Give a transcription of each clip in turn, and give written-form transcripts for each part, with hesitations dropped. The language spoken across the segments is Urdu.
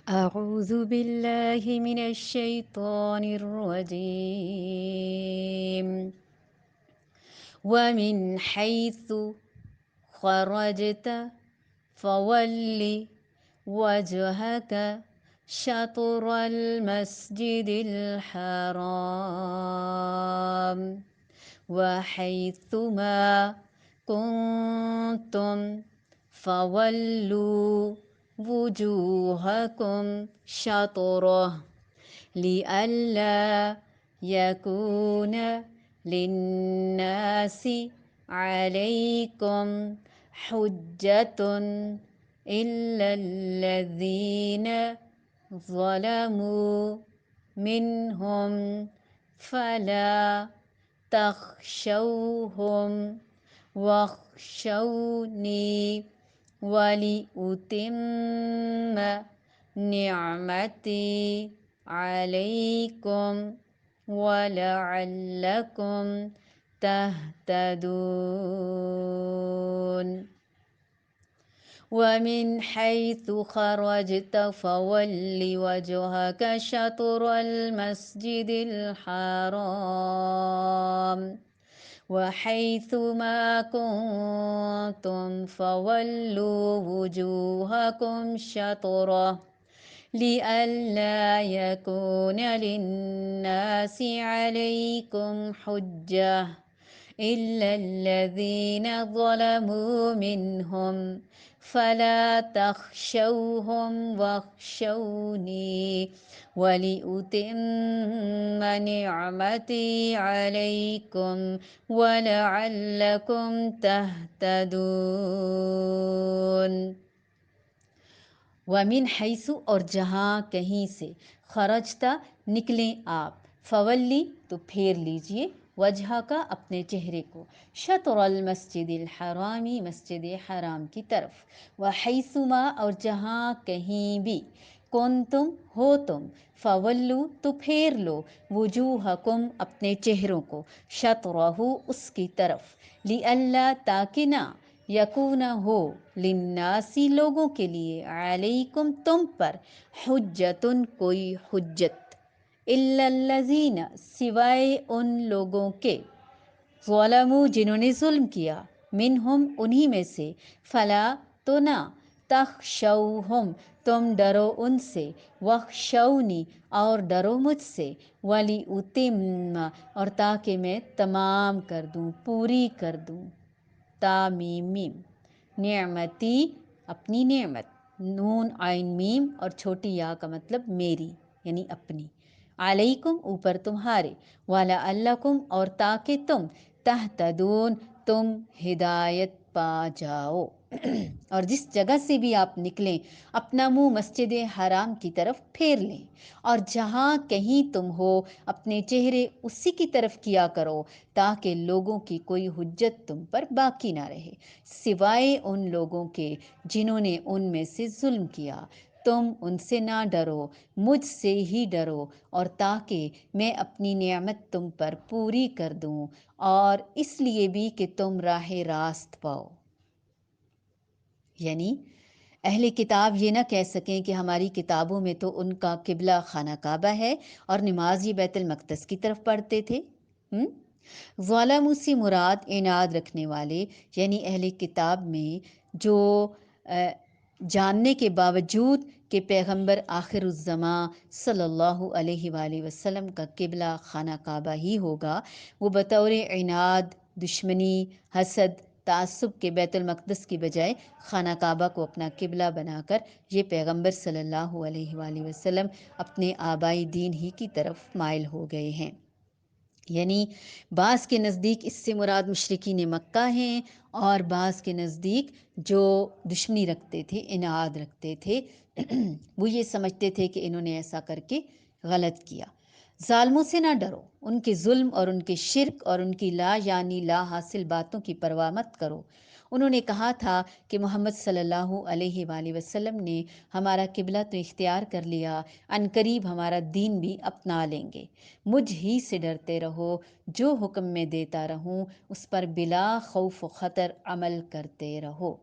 أعوذ بالله من الشيطان الرجيم ومن حيث خرجت فول وجهك شطر المسجد الحرام وحيثما كنتم فولوا وجوهكم شطره لئلا يكون للناس عليكم حجة إلا الذين ظلموا منهم فلا تخشوهم واخشوني ولأتم نعمتي عليكم ولعلكم تهتدون ومن حيث خرجت فول وجهك شطر المسجد الحرام وحيث ما كنتم فولوا وجوهكم شطره لئلا يكون للناس عليكم حجة إلا الذين ظلموا منهم فلا تخشوهم واخشوني ولأتم نعمتي عليكم ولعلكم تهتدون ومن حیث اور جہاں کہیں سے خرجتا نکلیں آپ فولی تو پھیر لیجئے وجہ کا اپنے چہرے کو شطر المسجد الحرامی مسجد حرام کی طرف وحیثما اور جہاں کہیں بھی کنتم ہو تم فولو تو پھیر لو وجوہکم اپنے چہروں کو شطرہ اس کی طرف لئلا تاکہ نہ یکون ہو للناسی لوگوں کے لیے علیکم تم پر حجتن کوئی حجت الا الذین سوائے ان لوگوں کے ظلموا جنہوں نے ظلم کیا منہم انہی میں سے فلا تو نہ تخشوہم تم ڈرو ان سے وخشونی اور ڈرو مجھ سے ولی اتم اور تاکہ میں تمام کر دوں پوری کر دوں تا میم میم نعمتی اپنی نعمت نون عین میم اور چھوٹی یا کا مطلب میری یعنی اپنی علیکم اوپر تمہارے وَلَعَلَّكُمْ اور تاکہ تم تہتدون تم ہدایت پا جاؤ اور جس جگہ سے بھی آپ نکلیں اپنا منہ مسجد حرام کی طرف پھیر لیں اور جہاں کہیں تم ہو اپنے چہرے اسی کی طرف کیا کرو تاکہ لوگوں کی کوئی حجت تم پر باقی نہ رہے سوائے ان لوگوں کے جنہوں نے ان میں سے ظلم کیا تم ان سے نہ ڈرو مجھ سے ہی ڈرو اور تاکہ میں اپنی نعمت تم پر پوری کر دوں اور اس لیے بھی کہ تم راہ راست پاؤ یعنی اہل کتاب یہ نہ کہہ سکیں کہ ہماری کتابوں میں تو ان کا قبلہ خانہ کعبہ ہے اور نماز یہ بیت المقدس کی طرف پڑھتے تھے ظالم سے مراد عناد رکھنے والے یعنی اہل کتاب میں جو جاننے کے باوجود کہ پیغمبر آخر الزماں صلی اللہ علیہ وآلہ وسلم کا قبلہ خانہ کعبہ ہی ہوگا وہ بطور عناد دشمنی حسد تعصب کے بیت المقدس کی بجائے خانہ کعبہ کو اپنا قبلہ بنا کر یہ پیغمبر صلی اللہ علیہ وآلہ وسلم اپنے آبائی دین ہی کی طرف مائل ہو گئے ہیں یعنی بعض کے نزدیک اس سے مراد مشرکین مکہ ہیں اور بعض کے نزدیک جو دشمنی رکھتے تھے عناد رکھتے تھے وہ یہ سمجھتے تھے کہ انہوں نے ایسا کر کے غلط کیا ظالموں سے نہ ڈرو ان کے ظلم اور ان کے شرک اور ان کی لا یعنی لا حاصل باتوں کی پرواہ مت کرو انہوں نے کہا تھا کہ محمد صلی اللہ علیہ وآلہ وسلم نے ہمارا قبلہ تو اختیار کر لیا عنقریب ہمارا دین بھی اپنا لیں گے مجھ ہی سے ڈرتے رہو جو حکم میں دیتا رہوں اس پر بلا خوف و خطر عمل کرتے رہو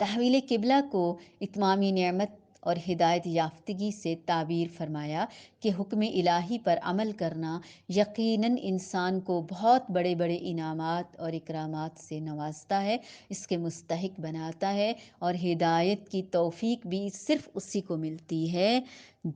تحویل قبلہ کو اتمامی نعمت اور ہدایت یافتگی سے تعبیر فرمایا کہ حکم الہی پر عمل کرنا یقیناً انسان کو بہت بڑے بڑے انعامات اور اکرامات سے نوازتا ہے، اس کے مستحق بناتا ہے، اور ہدایت کی توفیق بھی صرف اسی کو ملتی ہے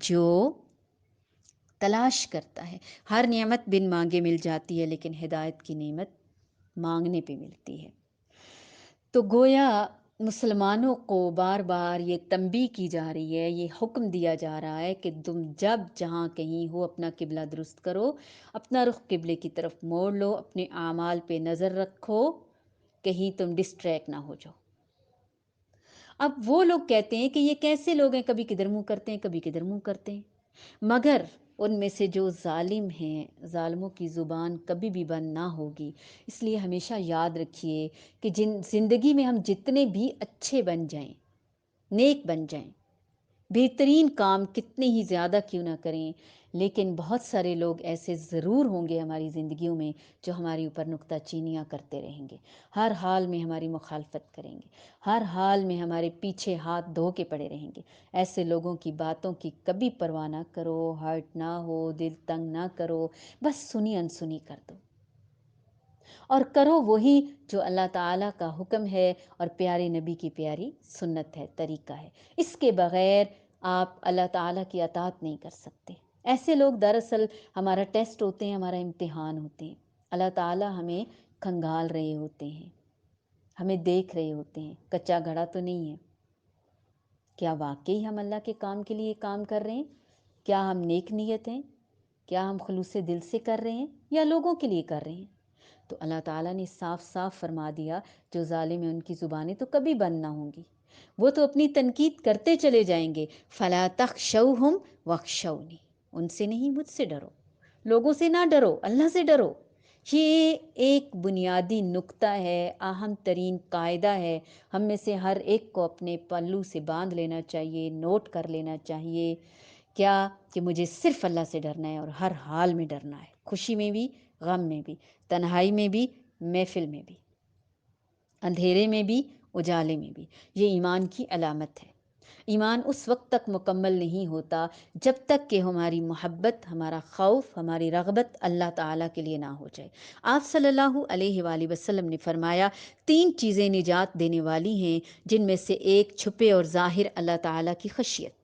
جو تلاش کرتا ہے۔ ہر نعمت بن مانگے مل جاتی ہے، لیکن ہدایت کی نعمت مانگنے پہ ملتی ہے۔ تو گویا مسلمانوں کو بار بار یہ تنبیہ کی جا رہی ہے، یہ حکم دیا جا رہا ہے کہ تم جب جہاں کہیں ہو اپنا قبلہ درست کرو، اپنا رخ قبلے کی طرف موڑ لو، اپنے اعمال پہ نظر رکھو، کہیں تم ڈسٹریکٹ نہ ہو جاؤ۔ اب وہ لوگ کہتے ہیں کہ یہ کیسے لوگ ہیں، کبھی کدھر منہ کرتے ہیں کبھی کدھر منہ کرتے ہیں، مگر ان میں سے جو ظالم ہیں، ظالموں کی زبان کبھی بھی بند نہ ہوگی۔ اس لیے ہمیشہ یاد رکھیے کہ زندگی میں ہم جتنے بھی اچھے بن جائیں، نیک بن جائیں، بہترین کام کتنے ہی زیادہ کیوں نہ کریں، لیکن بہت سارے لوگ ایسے ضرور ہوں گے ہماری زندگیوں میں جو ہمارے اوپر نکتہ چینیاں کرتے رہیں گے، ہر حال میں ہماری مخالفت کریں گے، ہر حال میں ہمارے پیچھے ہاتھ دھو کے پڑے رہیں گے۔ ایسے لوگوں کی باتوں کی کبھی پرواہ نہ کرو، ہرٹ نہ ہو، دل تنگ نہ کرو، بس سنی انسنی کر دو اور کرو وہی جو اللہ تعالیٰ کا حکم ہے اور پیارے نبی کی پیاری سنت ہے، طریقہ ہے۔ اس کے بغیر آپ اللہ تعالیٰ کی اطاعت نہیں کر سکتے۔ ایسے لوگ دراصل ہمارا ٹیسٹ ہوتے ہیں، ہمارا امتحان ہوتے ہیں۔ اللہ تعالیٰ ہمیں کھنگال رہے ہوتے ہیں، ہمیں دیکھ رہے ہوتے ہیں، کچا گھڑا تو نہیں ہے۔ کیا واقعی ہم اللہ کے کام کے لیے کام کر رہے ہیں؟ کیا ہم نیک نیت ہیں؟ کیا ہم خلوص دل سے کر رہے ہیں یا لوگوں کے لیے کر رہے ہیں؟ تو اللہ تعالیٰ نے صاف صاف فرما دیا، جو ظالم ہیں ان کی زبانیں تو کبھی بند نہ ہوں گی، وہ تو اپنی تنقید کرتے چلے جائیں گے۔ فَلَا تَخْشَوْهُمْ وَاخْشَوْنِی، ان سے نہیں، مجھ سے ڈرو، لوگوں سے نہ ڈرو، اللہ سے ڈرو۔ یہ ایک بنیادی نقطہ ہے، اہم ترین قاعدہ ہے، ہم میں سے ہر ایک کو اپنے پلو سے باندھ لینا چاہیے، نوٹ کر لینا چاہیے۔ کیا کہ مجھے صرف اللہ سے ڈرنا ہے اور ہر حال میں ڈرنا ہے، خوشی میں بھی، غم میں بھی، تنہائی میں بھی، محفل میں بھی، اندھیرے میں بھی، اجالے میں بھی۔ یہ ایمان کی علامت ہے۔ ایمان اس وقت تک مکمل نہیں ہوتا جب تک کہ ہماری محبت، ہمارا خوف، ہماری رغبت اللہ تعالیٰ کے لیے نہ ہو جائے۔ آپ صلی اللہ علیہ وآلہ وسلم نے فرمایا، 3 چیزیں نجات دینے والی ہیں، جن میں سے ایک چھپے اور ظاہر اللہ تعالیٰ کی خشیت،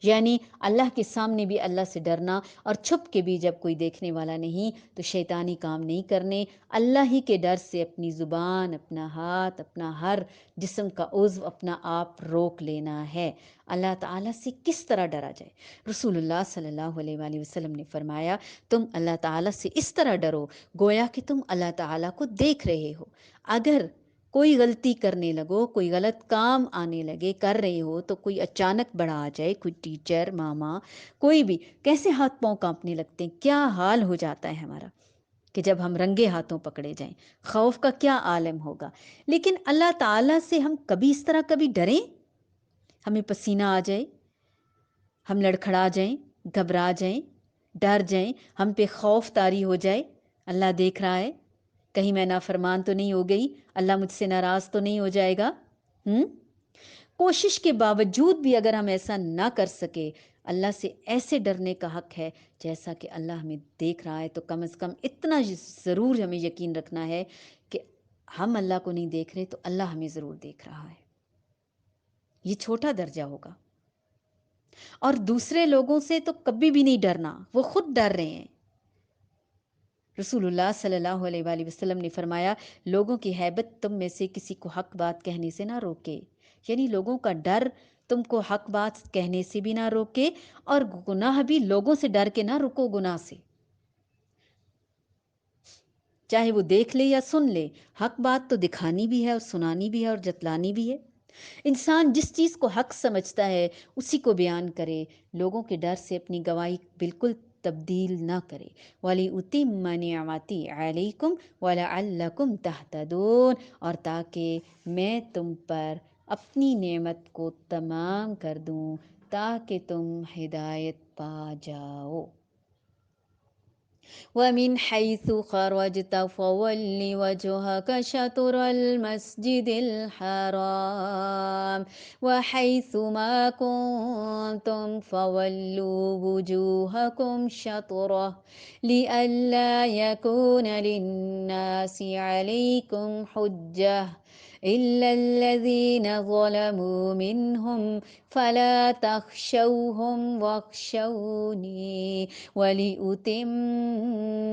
یعنی اللہ کے سامنے بھی اللہ سے ڈرنا، اور چھپ کے بھی جب کوئی دیکھنے والا نہیں تو شیطانی کام نہیں کرنے، اللہ ہی کے ڈر سے اپنی زبان، اپنا ہاتھ، اپنا ہر جسم کا عضو، اپنا آپ روک لینا ہے۔ اللہ تعالیٰ سے کس طرح ڈرا جائے؟ رسول اللہ صلی اللہ علیہ وآلہ وسلم نے فرمایا، تم اللہ تعالیٰ سے اس طرح ڈرو گویا کہ تم اللہ تعالیٰ کو دیکھ رہے ہو۔ اگر کوئی غلطی کرنے لگو، کوئی غلط کام آنے لگے، کر رہے ہو تو کوئی اچانک بڑھا آ جائے، کوئی ٹیچر، ماما، کوئی بھی، کیسے ہاتھ پاؤں کانپنے لگتے ہیں، کیا حال ہو جاتا ہے ہمارا کہ جب ہم رنگے ہاتھوں پکڑے جائیں، خوف کا کیا عالم ہوگا۔ لیکن اللہ تعالیٰ سے ہم کبھی اس طرح کبھی ڈریں، ہمیں پسینہ آ جائے، ہم لڑکھڑا جائیں، گھبرا جائیں، ڈر جائیں، ہم پہ خوف طاری ہو جائے، اللہ دیکھ رہا ہے، کہیں میں نافرمان تو نہیں ہو گئی، اللہ مجھ سے ناراض تو نہیں ہو جائے گا۔ کوشش کے باوجود بھی اگر ہم ایسا نہ کر سکے، اللہ سے ایسے ڈرنے کا حق ہے جیسا کہ اللہ ہمیں دیکھ رہا ہے، تو کم از کم اتنا ضرور ہمیں یقین رکھنا ہے کہ ہم اللہ کو نہیں دیکھ رہے تو اللہ ہمیں ضرور دیکھ رہا ہے۔ یہ چھوٹا درجہ ہوگا۔ اور دوسرے لوگوں سے تو کبھی بھی نہیں ڈرنا، وہ خود ڈر رہے ہیں۔ رسول اللہ صلی اللہ علیہ وآلہ وسلم نے فرمایا، لوگوں کی ہیبت تم میں سے کسی کو حق بات کہنے سے نہ روکے، یعنی لوگوں کا ڈر تم کو حق بات کہنے سے بھی نہ روکے، اور گناہ بھی لوگوں سے ڈر کے نہ رکو گناہ سے، چاہے وہ دیکھ لے یا سن لے، حق بات تو دکھانی بھی ہے اور سنانی بھی ہے اور جتلانی بھی ہے۔ انسان جس چیز کو حق سمجھتا ہے اسی کو بیان کرے، لوگوں کے ڈر سے اپنی گواہی بالکل تبدیل نہ کرے۔ وَلِأُتِمَّ نِعْمَتِي عَلَيْكُمْ وَلَعَلَّكُمْ تَهْتَدُونَ، اور تاکہ میں تم پر اپنی نعمت کو تمام کر دوں تاکہ تم ہدایت پا جاؤ۔ ومن حيث خرجت فول وجهك شطر المسجد الحرام وحيث ما كنتم فولوا وجوهكم شطره لئلا يكون للناس عليكم حجة إلا الذين ظلموا منهم فلا تخشوهم واخشوني ولأتم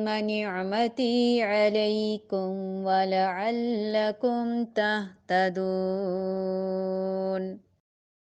نعمتي عليكم ولعلكم تهتدون.